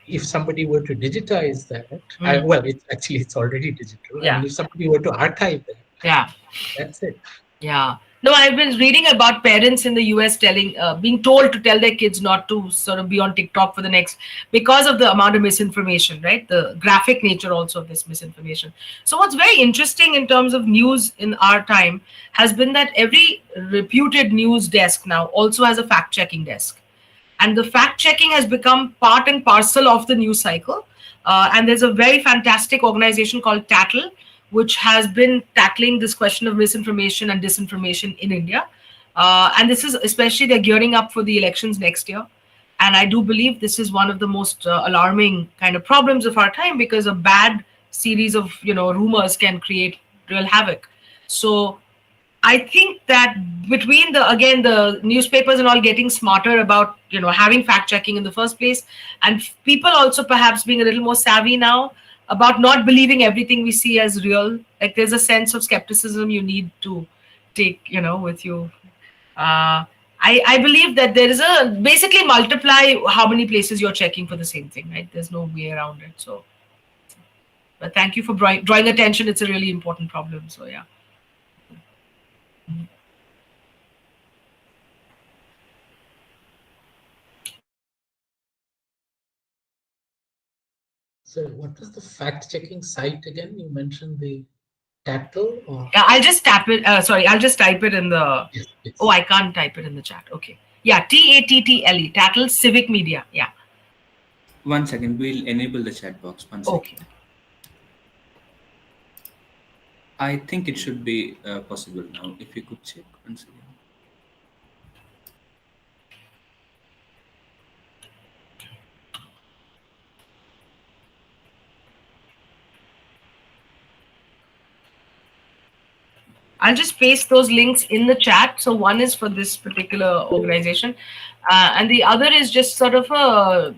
if somebody were to digitize that, well, it's already digital. Yeah. I mean, if somebody were to archive that, Yeah. that's it. Yeah. No, I've been reading about parents in the US being told to tell their kids not to sort of be on TikTok for the next, because of the amount of misinformation, right? The graphic nature also of this misinformation. So what's very interesting in terms of news in our time has been that every reputed news desk now also has a fact checking desk. And the fact checking has become part and parcel of the news cycle. And there's a very fantastic organization called Tattle, which has been tackling this question of misinformation and disinformation in India. And this is especially, they're gearing up for the elections next year. And I do believe this is one of the most alarming kind of problems of our time, because a bad series of rumors can create real havoc. So I think that between the newspapers and all getting smarter about having fact checking in the first place, and people also perhaps being a little more savvy now about not believing everything we see as real. Like there's a sense of skepticism you need to take with you. I believe that there is a basically multiply how many places you're checking for the same thing, right? There's no way around it. So, but thank you for drawing attention. It's a really important problem. So yeah. So what was the fact-checking site again? You mentioned the Tattle? Or? Yeah, I'll just tap it. Sorry, I'll just type it in the. Yes, please. Oh, I can't type it in the chat. Okay. Yeah, Tattle, Tattle Civic Media. Yeah. 1 second, we'll enable the chat box. 1 second. Okay. I think it should be possible now. If you could check once again. I'll just paste those links in the chat. So one is for this particular organization, and the other is just sort of a,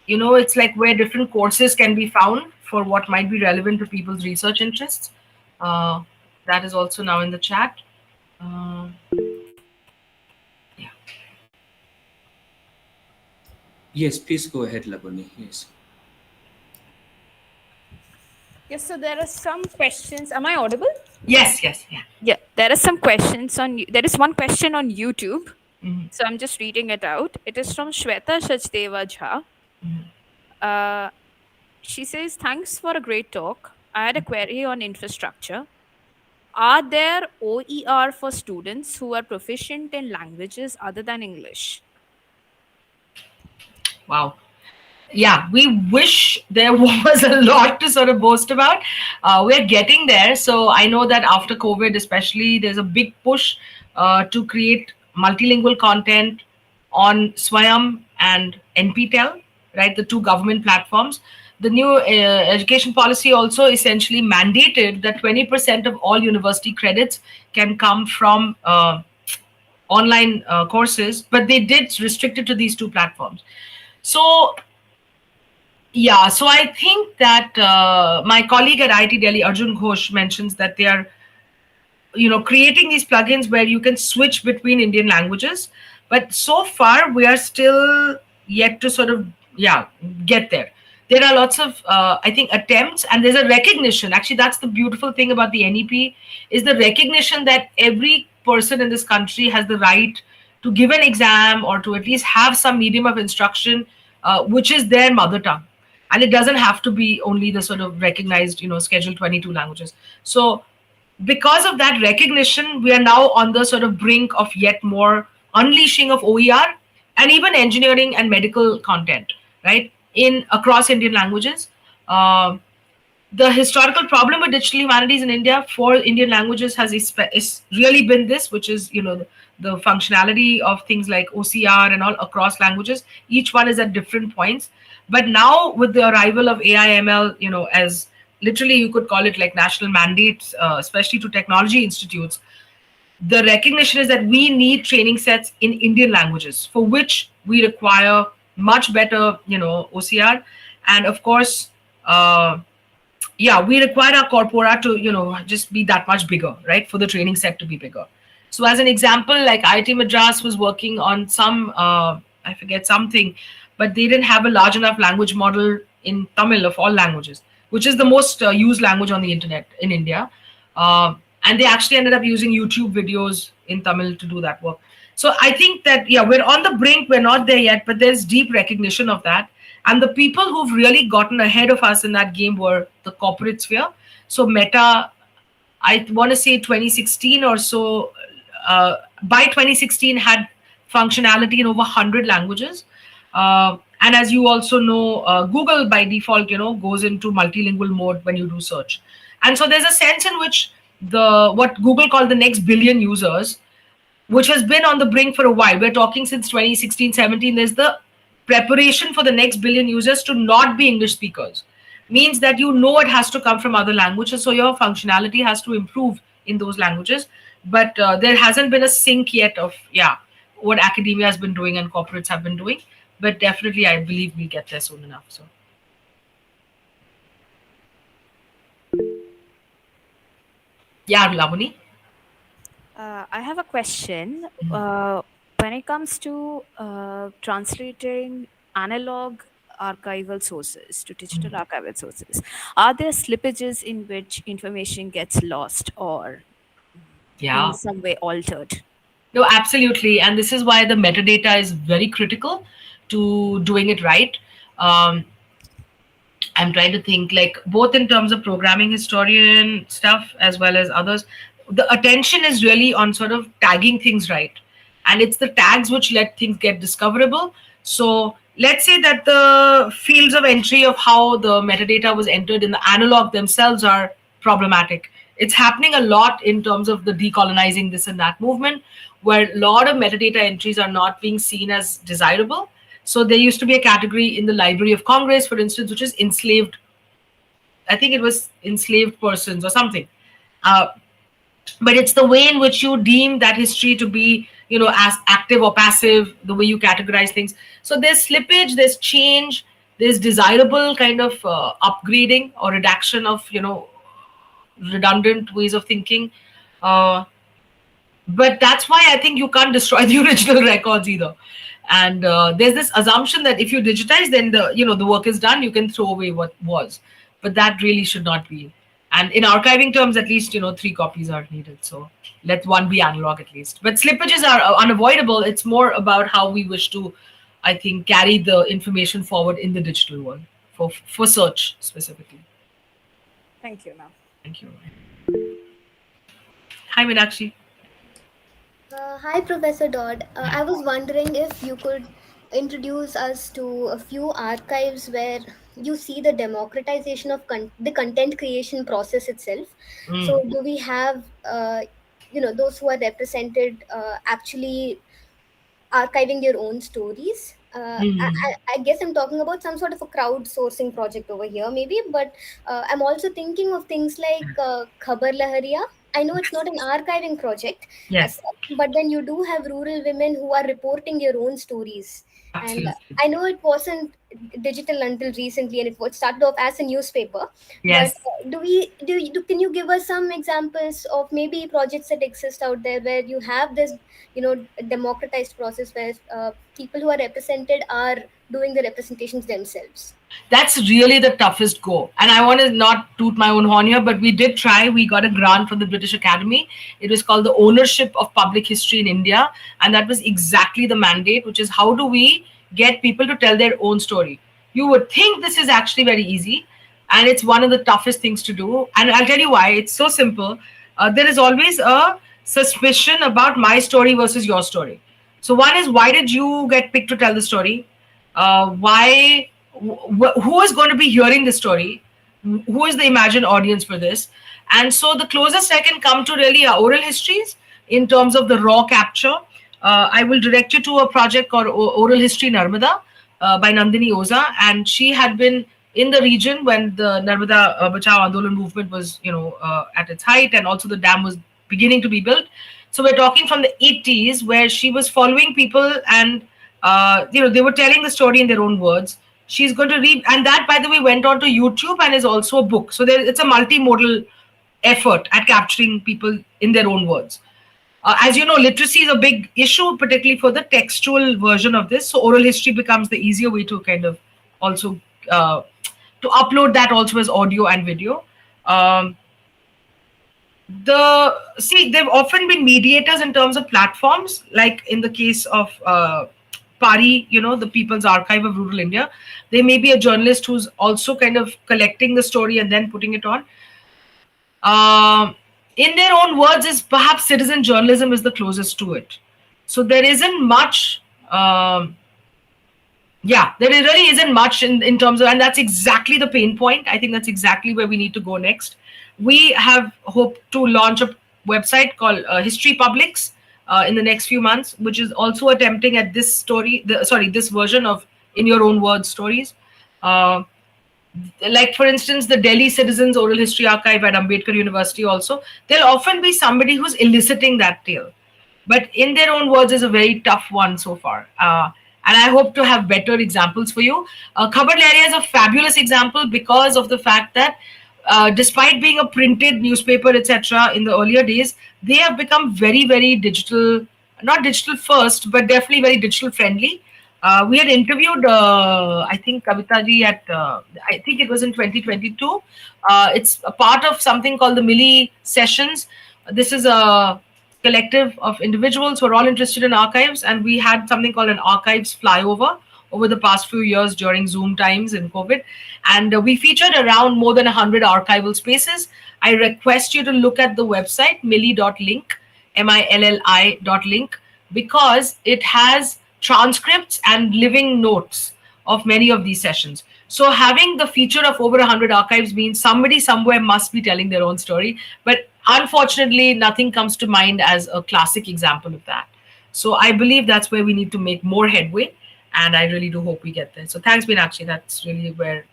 it's like where different courses can be found for what might be relevant to people's research interests. That is also now in the chat. Yeah. Yes, please go ahead, Labuni. Yes. Yes, so there are some questions. Am I audible? Yes, yes, yeah. Yeah, there are some questions on. There is one question on YouTube. Mhm. So I'm just reading it out. It is from Shweta Sachdeva Jha. She says, "Thanks for a great talk. I had a query on infrastructure. Are there OER for students who are proficient in languages other than English?" Wow. Yeah, we wish there was a lot to sort of boast about. We're getting there. So I know that after COVID, especially, there's a big push to create multilingual content on Swayam and NPTEL, right? The two government platforms. The new education policy also essentially mandated that 20% of all university credits can come from online courses, but they did restrict it to these two platforms. So yeah, so I think that my colleague at IIT Delhi, Arjun Ghosh, mentions that they are, creating these plugins where you can switch between Indian languages. But so far, we are still yet to sort of, yeah, get there. There are lots of, I think, attempts, and there's a recognition. Actually, that's the beautiful thing about the NEP is the recognition that every person in this country has the right to give an exam or to at least have some medium of instruction, which is their mother tongue, and it doesn't have to be only the sort of recognized schedule 22 languages. So because of that recognition, we are now on the sort of brink of yet more unleashing of OER and even engineering and medical content, right, in across Indian languages. The historical problem with digital humanities in India for Indian languages is really been this, which is the functionality of things like OCR and all across languages. Each one is at different points. But now with the arrival of AI/ML, as literally you could call it like national mandates, especially to technology institutes, the recognition is that we need training sets in Indian languages for which we require much better, OCR, and of course. Yeah, we require our corpora to just be that much bigger, right, for the training set to be bigger. So as an example, like IIT Madras was working on some I forget something, but they didn't have a large enough language model in Tamil of all languages, which is the most used language on the internet in India. And they actually ended up using YouTube videos in Tamil to do that work. So I think that, yeah, we're on the brink, we're not there yet, but there's deep recognition of that. And the people who've really gotten ahead of us in that game were the corporate sphere. So Meta, I want to say 2016 or so, by 2016 had functionality in over 100 languages. And as you also know, Google by default, goes into multilingual mode when you do search. And so there's a sense in which what Google called the next billion users, which has been on the brink for a while. We're talking since 2016, 17. There's the preparation for the next billion users to not be English speakers. Means that it has to come from other languages, so your functionality has to improve in those languages. But there hasn't been a sync yet of what academia has been doing and corporates have been doing. But definitely, I believe we'll get there soon enough. So. Yeah, Lavani. I have a question. When it comes to translating analog archival sources to digital archival sources, are there slippages in which information gets lost or in some way altered? No, absolutely. And this is why the metadata is very critical to doing it right. I'm trying to think, like, both in terms of programming historian stuff as well as others, the attention is really on sort of tagging things right. And it's the tags which let things get discoverable. So let's say that the fields of entry of how the metadata was entered in the analog themselves are problematic. It's happening a lot in terms of the decolonizing this and that movement, where a lot of metadata entries are not being seen as desirable. So there used to be a category in the Library of Congress, for instance, which is enslaved. I think it was enslaved persons or something. But it's the way in which you deem that history to be, as active or passive, the way you categorize things. So there's slippage, there's change, there's desirable kind of upgrading or redaction of, redundant ways of thinking. Uh, but that's why I think you can't destroy the original records either. And there's this assumption that if you digitize, then the work is done. You can throw away what was, but that really should not be. And in archiving terms, at least 3 copies are needed. So let one be analog at least. But slippages are unavoidable. It's more about how we wish to, I think, carry the information forward in the digital world for search specifically. Thank you, ma'am. Thank you. Hi, Meenakshi. Hi, Professor Dodd. I was wondering if you could introduce us to a few archives where you see the democratization of the content creation process itself. So, do we have, those who are represented actually archiving your own stories? I guess I'm talking about some sort of a crowdsourcing project over here, maybe, but I'm also thinking of things like Khabar Lahariya. I know it's not an archiving project, Yes. but then you do have rural women who are reporting your own stories. And Absolutely. I know it wasn't digital until recently, and it was started off as a newspaper. Yes. But can you give us some examples of maybe projects that exist out there where you have this, democratized process where people who are represented are doing the representations themselves? That's really the toughest go. And I want to not toot my own horn here, but we did try. We got a grant from the British Academy. It was called the Ownership of Public History in India. And that was exactly the mandate, which is how do we get people to tell their own story? You would think this is actually very easy. And it's one of the toughest things to do. And I'll tell you why. It's so simple. There is always a suspicion about my story versus your story. So, one is, why did you get picked to tell the story? Why? Who is going to be hearing the story? Who is the imagined audience for this? And so the closest I can come to really are oral histories in terms of the raw capture. I will direct you to a project called Oral History Narmada by Nandini Oza, and she had been in the region when the Narmada Bachao Andolan movement was, at its height, and also the dam was beginning to be built. So we're talking from the 80s, where she was following people, and they were telling the story in their own words. She's going to read, and that, by the way, went on to YouTube and is also a book. So it's a multimodal effort at capturing people in their own words. As you know, literacy is a big issue, particularly for the textual version of this. So oral history becomes the easier way to kind of also to upload that also as audio and video. They've often been mediators in terms of platforms, like in the case of PARI, the People's Archive of Rural India. They may be a journalist who's also kind of collecting the story and then putting it on. In their own words, is perhaps citizen journalism is the closest to it. So there isn't much. There really isn't much in terms of, and that's exactly the pain point. I think that's exactly where we need to go next. We have hoped to launch a website called History Publics in the next few months, which is also attempting at this this version of in your own words stories. Like, for instance, the Delhi Citizens Oral History Archive at Ambedkar University also, there'll often be somebody who's eliciting that tale. But in their own words is a very tough one so far. And I hope to have better examples for you. Khabar Lahariya is a fabulous example because of the fact that despite being a printed newspaper, etc., in the earlier days, they have become very, very digital, not digital first, but definitely very digital friendly. We had interviewed, I think, Kavita ji at, I think it was in 2022. It's a part of something called the Milli Sessions. This is a collective of individuals who are all interested in archives, and we had something called an archives flyover over the past few years during Zoom times in COVID. And we featured around more than 100 archival spaces. I request you to look at the website, milli.link, milli.link, because it has transcripts and living notes of many of these sessions. So having the feature of over 100 archives means somebody somewhere must be telling their own story. But unfortunately, nothing comes to mind as a classic example of that. So I believe that's where we need to make more headway. And I really do hope we get there. So thanks, Meenakshi. That's really where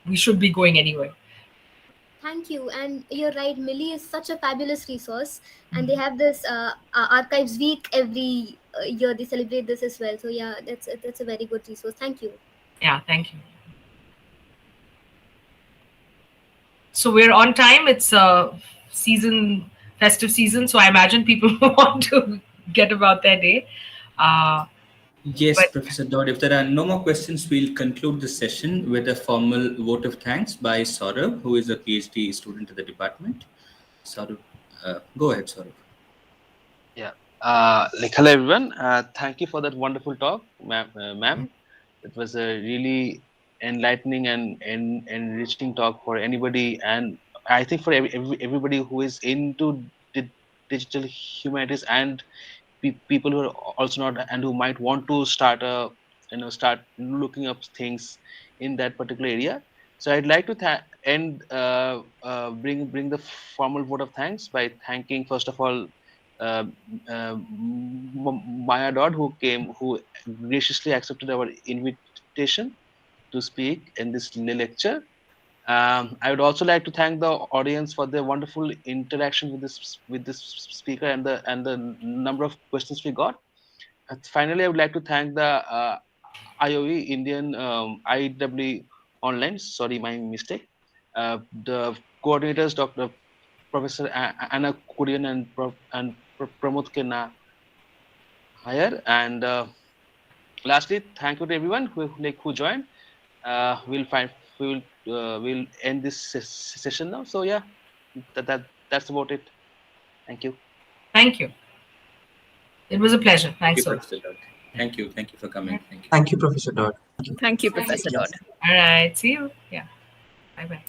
we should be going anyway. Thank you. And you're right, Milli is such a fabulous resource. And they have this Archives Week every year. They celebrate this as well. So yeah, that's a very good resource. Thank you. Yeah, thank you. So we're on time. It's festive season, so I imagine people want to get about their day. Yes, But Professor Dodd, if there are no more questions, we'll conclude the session with a formal vote of thanks by Saurav, who is a PhD student at the department. Saurav, go ahead, Saurav. Yeah. Hello everyone. Thank you for that wonderful talk, ma'am. It was a really enlightening and enriching talk for anybody, and I think for everybody who is into digital humanities and people who are also not and who might want to start looking up things in that particular area. So I'd like to bring the formal vote of thanks by thanking first of all uh, Maya Dodd, who graciously accepted our invitation to speak in this lecture. I would also like to thank the audience for their wonderful interaction with this speaker and the number of questions we got. Finally, I would like to thank the IOE Indian IEEE Online. Sorry, my mistake. The coordinators, Dr. Professor Anna Kurian and Pramod K. Nair. And lastly, thank you to everyone who joined. We'll find we'll end this session now. So yeah, that's about it. Thank you. thank you. It was a pleasure. Thank you, Thanks so much. Professor Dodd. Thank you. Thank you for coming. Thank you. Thank you, Professor Dodd. Thank you, Professor Dodd. All right. See you. Yeah. Bye bye.